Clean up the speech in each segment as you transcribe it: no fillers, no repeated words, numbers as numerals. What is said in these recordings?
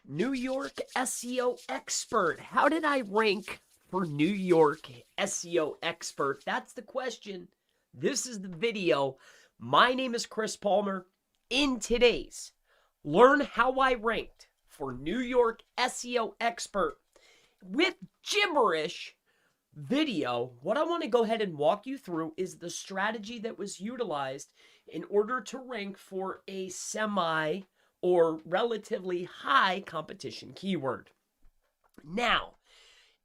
New York SEO expert. How did I rank for New York SEO expert? That's the question. This is the video. My name is Chris Palmer. In today's Learn How I Ranked for New York SEO expert with gibberish video, what I want to go ahead and walk you through is the strategy that was utilized in order to rank for a semi or relatively high competition keyword. Now,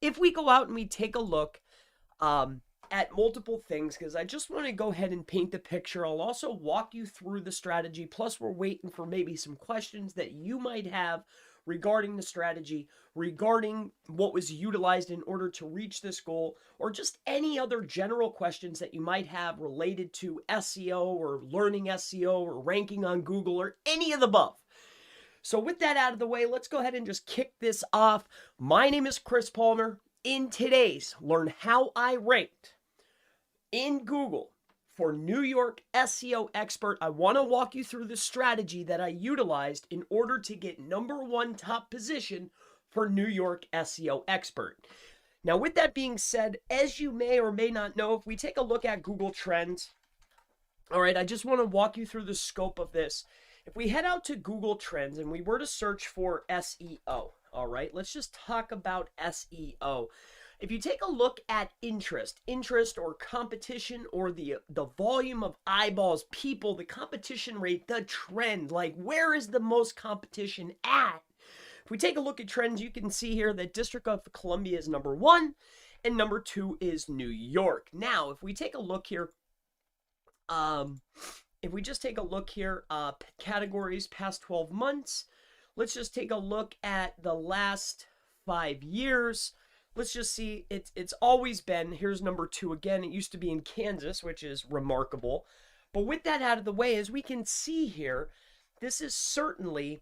if we go out and we take a look at multiple things, because I just want to go ahead and paint the picture. I'll also walk you through the strategy. Plus, we're waiting for maybe some questions that you might have regarding the strategy, regarding what was utilized in order to reach this goal, or just any other general questions that you might have related to SEO or learning SEO or ranking on Google or any of the above. So with that out of the way, let's go ahead and just kick this off. My name is Chris Palmer. In today's Learn How I Ranked in Google for New York SEO expert, I want to walk you through the strategy that I utilized in order to get #1 top position for New York SEO expert. Now, with that being said, as you may or may not know, if we take a look at Google Trends, all right, I just want to walk you through the scope of this. If we head out to Google Trends and we were to search for SEO, all right, let's just talk about SEO. If you take a look at interest or competition, or the volume of eyeballs, people, the competition rate, the trend, like where is the most competition at? If we take a look at trends, you can see here that District of Columbia is #1 and #2 is New York. Now, if we take a look here, if we just take a look here, categories past 12 months, let's just take a look at the last 5 years. Let's just see, it's always been, here's #2 again. It used to be in Kansas, which is remarkable. But with that out of the way, as we can see here, this is certainly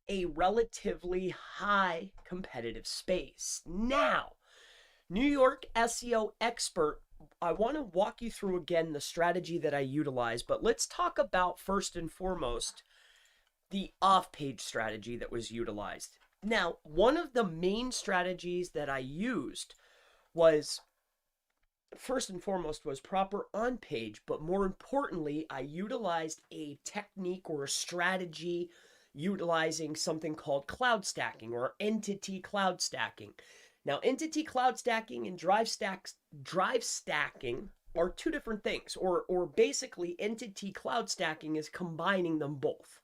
a relatively high competitive space. Now, New York SEO expert, I want to walk you through again the strategy that I utilized, but let's talk about first and foremost the off-page strategy that was utilized. Now, one of the main strategies that I used was, first and foremost, was proper on-page, but more importantly, I utilized a technique or a strategy utilizing something called cloud stacking or entity cloud stacking. Now, entity cloud stacking and drive stacking are two different things, or basically entity cloud stacking is combining them both.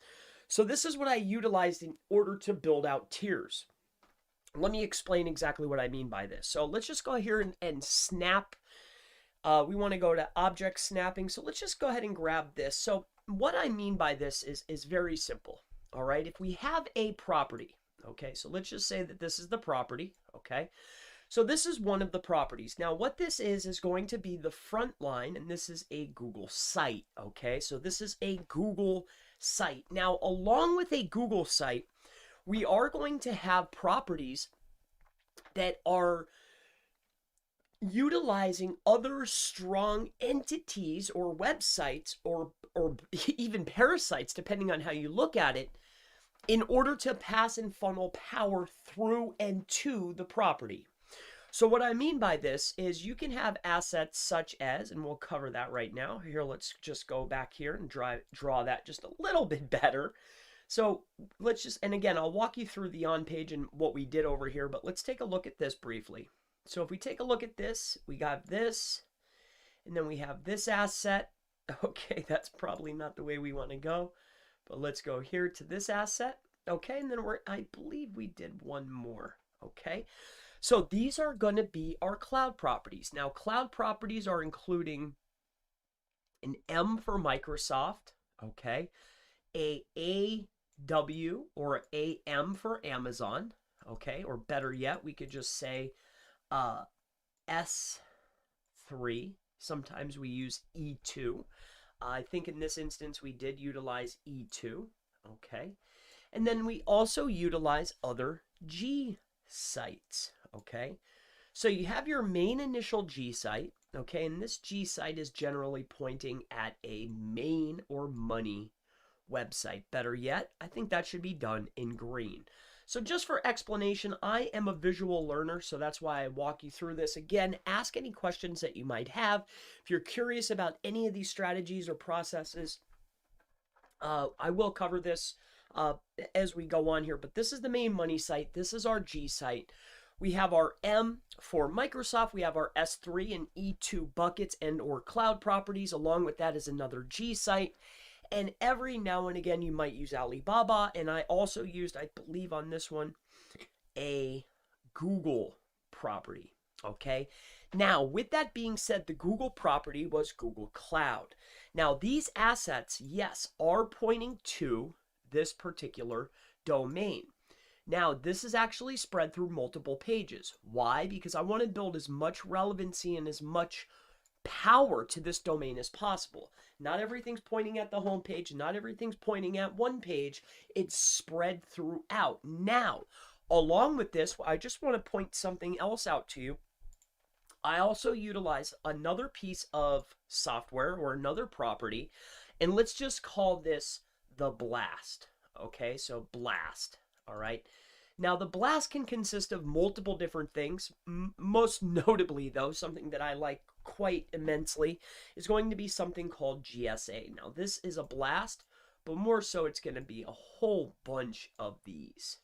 So this is what I utilized in order to build out tiers. Let me explain exactly what I mean by this. So let's just go here and snap. We want to go to object snapping. So let's just go ahead and grab this. So what I mean by this is very simple. All right. If we have a property, okay, so let's just say that this is the property. Okay. So this is one of the properties. Now, what this is going to be the front line, and this is a Google site. Okay. So this is a Google site. Now, along with a Google site, we are going to have properties that are utilizing other strong entities or websites or even parasites, depending on how you look at it, in order to pass and funnel power through and to the property. So what I mean by this is you can have assets such as, and we'll cover that right now. Here, let's just go back here and draw that just a little bit better. So let's just, and again, I'll walk you through the on page and what we did over here, but let's take a look at this briefly. So if we take a look at this, we got this, and then we have this asset. Okay, that's probably not the way we want to go, but let's go here to this asset. Okay, and then I believe we did one more. Okay. So these are going to be our cloud properties. Now, cloud properties are including an M for Microsoft, okay, a AW or AM for Amazon, okay, or better yet, we could just say S3. Sometimes we use E2. I think in this instance we did utilize E2, okay, and then we also utilize other G sites. Okay, so you have your main initial G site, okay, and this G site is generally pointing at a main or money website. Better yet, I think that should be done in green. So just for explanation, I am a visual learner, so that's why I walk you through this. Again, ask any questions that you might have. If you're curious about any of these strategies or processes, I will cover this as we go on here, but this is the main money site. This is our G site. We have our M for Microsoft. We have our S3 and E2 buckets and or cloud properties. Along with that is another G site. And every now and again, you might use Alibaba. And I also used, I believe on this one, a Google property. Okay. Now, with that being said, the Google property was Google Cloud. Now, these assets, yes, are pointing to this particular domain. Now, this is actually spread through multiple pages. Why? Because I want to build as much relevancy and as much power to this domain as possible. Not everything's pointing at the home page. Not everything's pointing at one page. It's spread throughout. Now, along with this, I just want to point something else out to you. I also utilize another piece of software or another property, and let's just call this the Blast. Okay, so Blast. All right. Now, the Blast can consist of multiple different things. Most notably, though, something that I like quite immensely is going to be something called GSA. Now, this is a Blast, but more so it's going to be a whole bunch of these.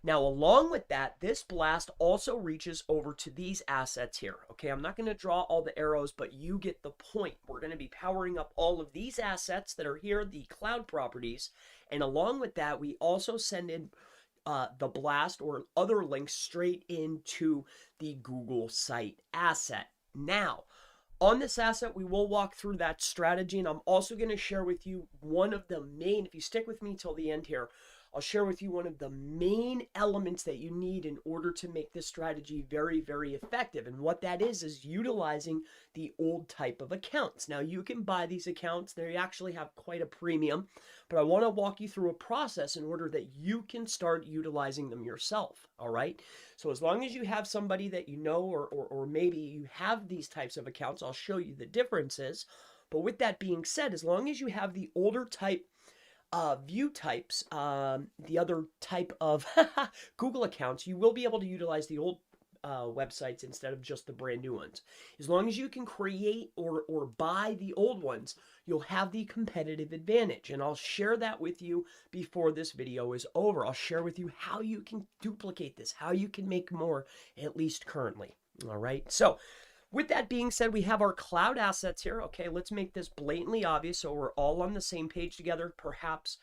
Now, along with that, this Blast also reaches over to these assets here. Okay, I'm not going to draw all the arrows, but you get the point. We're going to be powering up all of these assets that are here, the cloud properties. And along with that, we also send in the Blast or other links straight into the Google site asset. Now, on this asset, we will walk through that strategy, and I'm also going to share with you one of the main, if you stick with me till the end here, I'll share with you one of the main elements that you need in order to make this strategy very, very effective. And what that is utilizing the old type of accounts. Now, you can buy these accounts. They actually have quite a premium, but I want to walk you through a process in order that you can start utilizing them yourself. All right. So as long as you have somebody that you know, or maybe you have these types of accounts, I'll show you the differences. But with that being said, as long as you have the older type view types, the other type of Google accounts, you will be able to utilize the old websites instead of just the brand new ones. As long as you can create or buy the old ones, you'll have the competitive advantage. And I'll share that with you before this video is over. I'll share with you how you can duplicate this, how you can make more, at least currently. All right. So with that being said, we have our cloud assets here. Okay, let's make this blatantly obvious so we're all on the same page together. Perhaps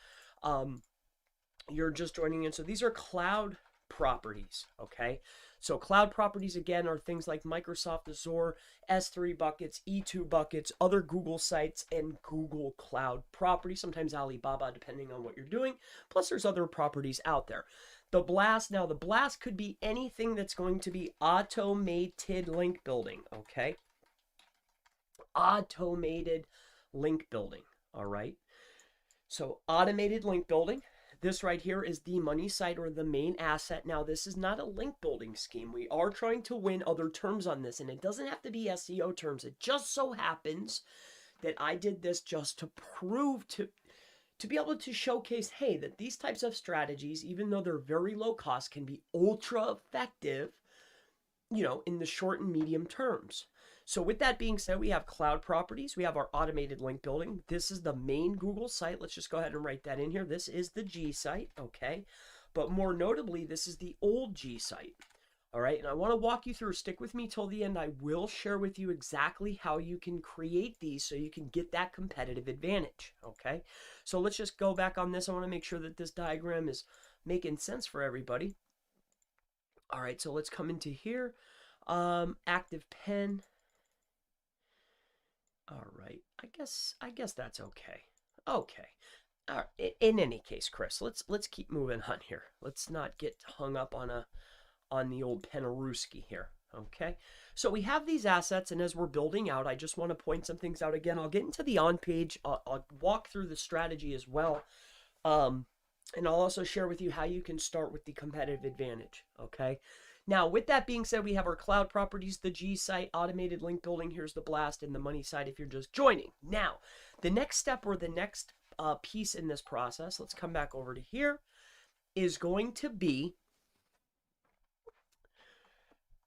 you're just joining in. So these are cloud properties, okay? So cloud properties, again, are things like Microsoft Azure, S3 buckets, E2 buckets, other Google sites, and Google Cloud properties, sometimes Alibaba, depending on what you're doing. Plus, there's other properties out there. The Blast, now the Blast could be anything that's going to be automated link building, okay? Automated link building, all right? So automated link building, this right here is the money site or the main asset. Now, this is not a link building scheme. We are trying to win other terms on this, and it doesn't have to be SEO terms. It just so happens that I did this just to prove to be able to showcase, hey, that these types of strategies, even though they're very low cost, can be ultra effective, you know, in the short and medium terms. So with that being said, we have cloud properties. We have our automated link building. This is the main Google site. Let's just go ahead and write that in here. This is the G site, okay? But more notably, this is the old G site. All right, and I want to walk you through, stick with me till the end. I will share with you exactly how you can create these so you can get that competitive advantage, okay? So let's just go back on this. I want to make sure that this diagram is making sense for everybody. All right, so let's come into here. Active pen. All right, I guess that's okay. Okay. All right. In any case, Chris, let's keep moving on here. Let's not get hung up on the old Penarooski here, okay? So we have these assets, and as we're building out, I just want to point some things out again. I'll get into the on-page. I'll walk through the strategy as well, and I'll also share with you how you can start with the competitive advantage, okay? Now, with that being said, we have our cloud properties, the G site, automated link building. Here's the Blast, and the money site if you're just joining. Now, the next step or the next piece in this process, let's come back over to here. is going to be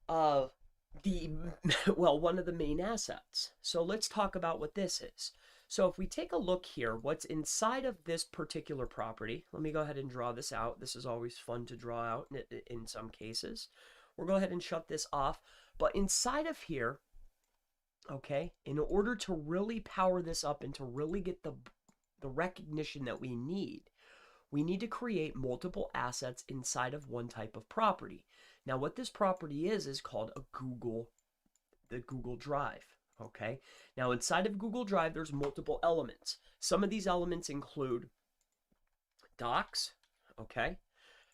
the well, one of the main assets. So let's talk about what this is. So if we take a look here, what's inside of this particular property, let me go ahead and draw this out. This is always fun to draw out in some cases. We'll go ahead and shut this off. But inside of here, okay, in order to really power this up and to really get the recognition that we need to create multiple assets inside of one type of property. Now, what this property is called the Google Drive. Okay. Now, inside of Google Drive, there's multiple elements. Some of these elements include docs. Okay.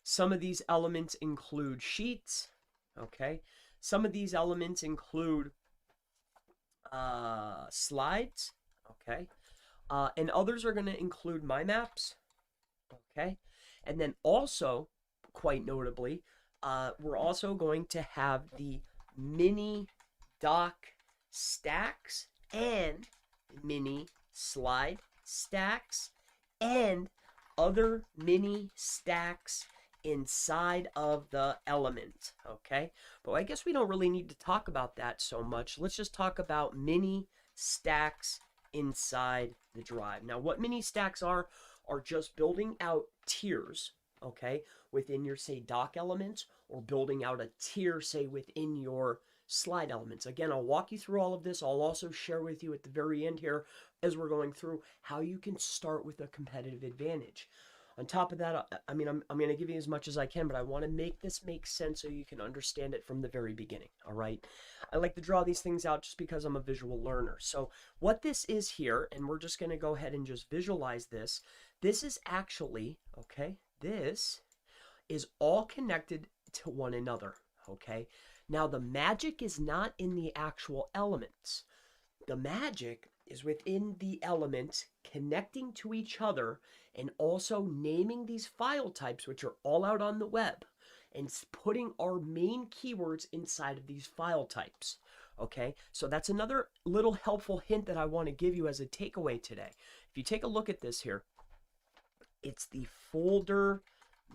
Some of these elements include sheets. Okay. Some of these elements include slides. Okay. And others are going to include my maps. Okay. And then also, quite notably, we're also going to have the mini doc stacks and mini slide stacks and other mini stacks inside of the element. Okay. But I guess we don't really need to talk about that so much. Let's just talk about mini stacks inside the drive. Now, what mini stacks are just building out tiers, okay, within your, say, doc elements, or building out a tier, say, within your slide elements. Again, I'll walk you through all of this. I'll also share with you at the very end here, as we're going through, how you can start with a competitive advantage. On top of that, I mean, I'm going to give you as much as I can, but I want to make this make sense so you can understand it from the very beginning, all right? I like to draw these things out just because I'm a visual learner. So what this is here, and we're just going to go ahead and just visualize this. This is actually, okay, this is all connected to one another, okay? Now, the magic is not in the actual elements. The magic is within the elements connecting to each other and also naming these file types, which are all out on the web, and putting our main keywords inside of these file types. Okay, so that's another little helpful hint that I want to give you as a takeaway today. If you take a look at this here, it's the folder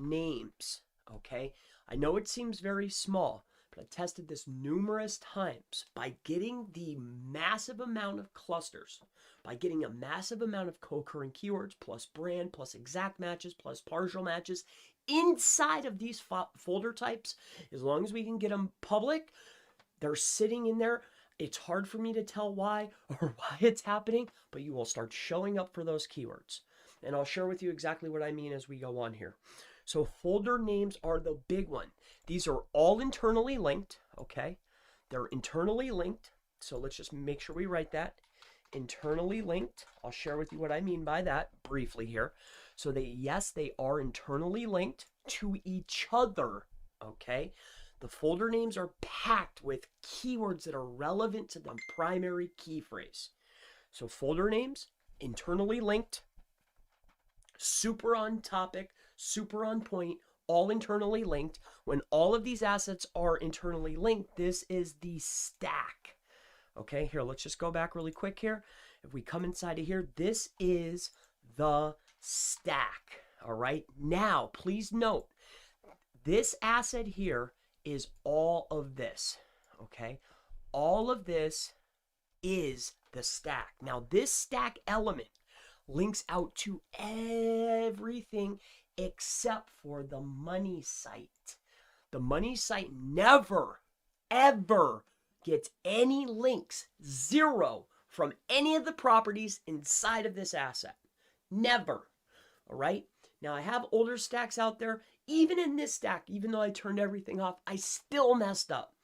names. Okay, I know it seems very small, but I tested this numerous times by getting the massive amount of clusters, by getting a massive amount of co-occurring keywords, plus brand, plus exact matches, plus partial matches inside of these folder types. As long as we can get them public, they're sitting in there. It's hard for me to tell why or why it's happening, but you will start showing up for those keywords. And I'll share with you exactly what I mean as we go on here. So folder names are the big one. These are all internally linked, okay? They're internally linked. So let's just make sure we write that. Internally linked. I'll share with you what I mean by that briefly here. So yes, they are internally linked to each other, okay? The folder names are packed with keywords that are relevant to the primary key phrase. So folder names, internally linked, super on topic, super on point, all internally linked. When all of these assets are internally linked, this is the stack. Okay, here, let's just go back really quick here. If we come inside of here, this is the stack. All right, now please note, this asset here is all of this. Okay, all of this is the stack. Now, this stack element links out to everything except for the money site. The money site never, ever gets any links, zero, from any of the properties inside of this asset. Never. All right? Now, I have older stacks out there. Even in this stack, even though I turned everything off, I still messed up.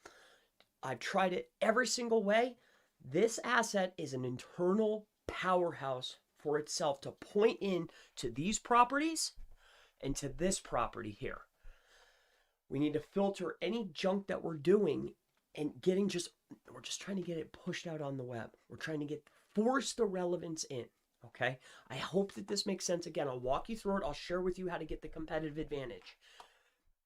I've tried it every single way. This asset is an internal powerhouse for itself to point in to these properties and to this property here. We need to filter any junk that we're doing and we're just trying to get it pushed out on the web. We're trying to force the relevance in, okay? I hope that this makes sense. Again, I'll walk you through it. I'll share with you how to get the competitive advantage.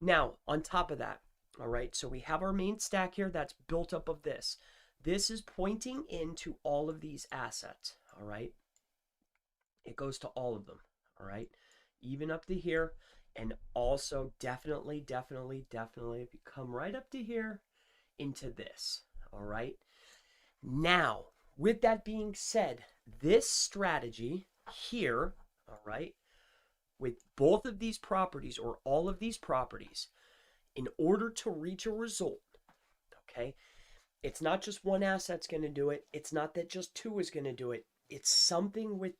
Now, on top of that, all right, so we have our main stack here that's built up of this. This is pointing into all of these assets, all right? It goes to all of them, all right? Even up to here. And also, definitely, definitely, definitely, if you come right up to here into this, all right? Now, with that being said, this strategy here, all right, with both of these properties or all of these properties, in order to reach a result, okay, it's not just one asset's going to do it. It's not that just two is going to do it. It's something with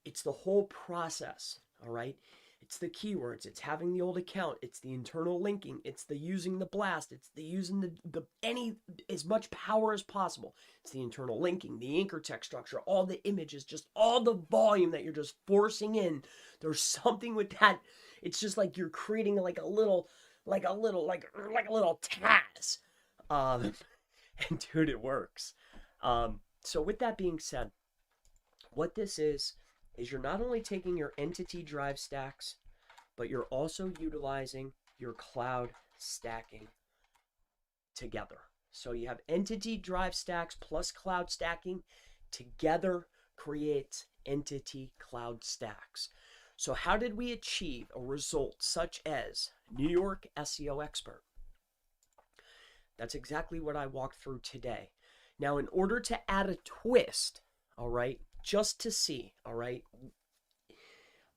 it's the whole process, all right? It's the keywords, it's having the old account, it's the internal linking, it's the using the blast, it's the using the any as much power as possible. It's the internal linking, the anchor text structure, all the images, just all the volume that you're just forcing in. There's something with that. It's just like you're creating like a little Taz. Um and dude, it works. So with that being said, what this is you're not only taking your entity drive stacks, but you're also utilizing your cloud stacking together. So you have entity drive stacks plus cloud stacking together creates entity cloud stacks. So how did we achieve a result such as New York SEO Expert? That's exactly what I walked through today. Now, in order to add a twist, all right, just to see, all right,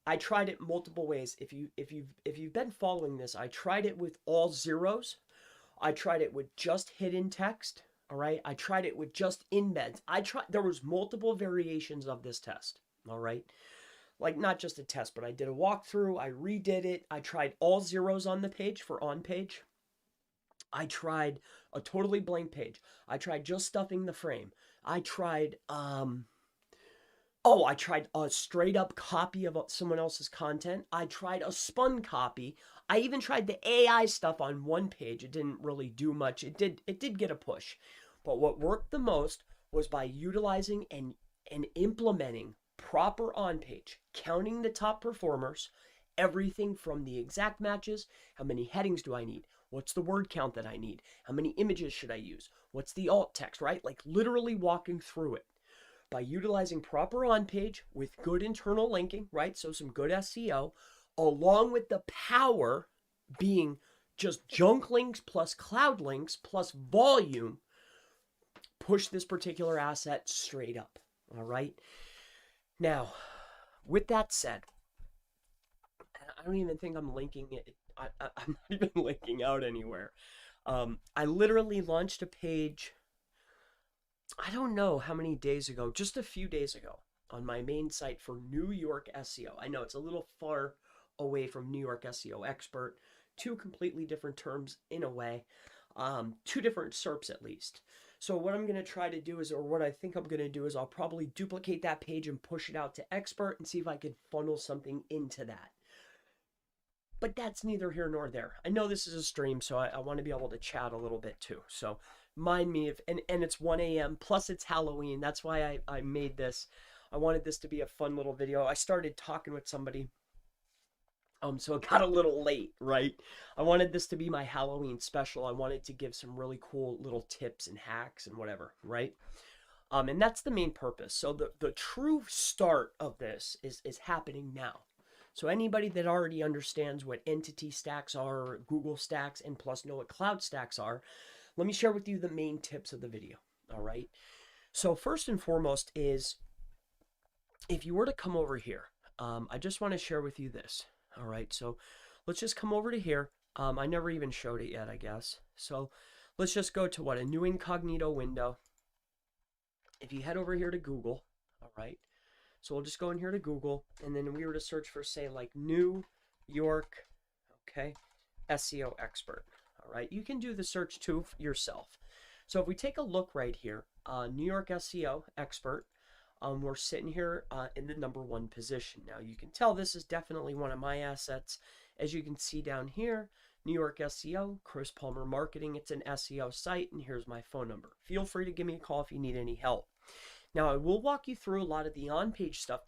I tried it multiple ways. If you've been following this, I tried it with all zeros. I tried it with just hidden text. All right. I tried it with just embeds. There was multiple variations of this test. All right. Like not just a test, but I did a walkthrough. I redid it. I tried all zeros on the page for on page. I tried a totally blank page. I tried just stuffing the frame. I tried I tried a straight up copy of someone else's content. I tried a spun copy. I even tried the AI stuff on one page. It didn't really do much. It did get a push. But what worked the most was by utilizing and implementing proper on page, counting the top performers, everything from the exact matches, how many headings do I need? What's the word count that I need? How many images should I use? What's the alt text, right? Like literally walking through it by utilizing proper on page with good internal linking, right? So some good SEO, along with the power being just junk links plus cloud links plus volume, push this particular asset straight up. All right. Now, with that said, I don't even think I'm linking it. I'm not even linking out anywhere. I literally launched a page, I don't know how many days ago, just a few days ago, on my main site for New York SEO. I know it's a little far away from New York SEO Expert, two completely different terms in a way, two different SERPs at least. So what I'm going to try to do is, or what I think I'm going to do is I'll probably duplicate that page and push it out to Expert and see if I could funnel something into that. But that's neither here nor there. I know this is a stream, so I want to be able to chat a little bit too. So mind me if, and it's 1 a.m. plus it's Halloween. That's why I made this. I wanted this to be a fun little video. I started talking with somebody, so it got a little late, right? I wanted this to be my Halloween special. I wanted to give some really cool little tips and hacks and whatever, right? And that's the main purpose. So the true start of this is happening now. So anybody that already understands what entity stacks are, Google stacks, and plus know what cloud stacks are, let me share with you the main tips of the video, all right? So first and foremost is, if you were to come over here, I just want to share with you this, all right? So let's just come over to here. I never even showed it yet, I guess. So let's just go to a new incognito window. If you head over here to Google, all right? So we'll just go in here to Google, and then we were to search for, say, like New York, okay, SEO Expert, all right? You can do the search too yourself. So if we take a look right here, New York SEO Expert, we're sitting here in the #1 position. Now you can tell this is definitely one of my assets. As you can see down here, New York SEO, Chris Palmer Marketing. It's an SEO site, and here's my phone number. Feel free to give me a call if you need any help. Now, I will walk you through a lot of the on-page stuff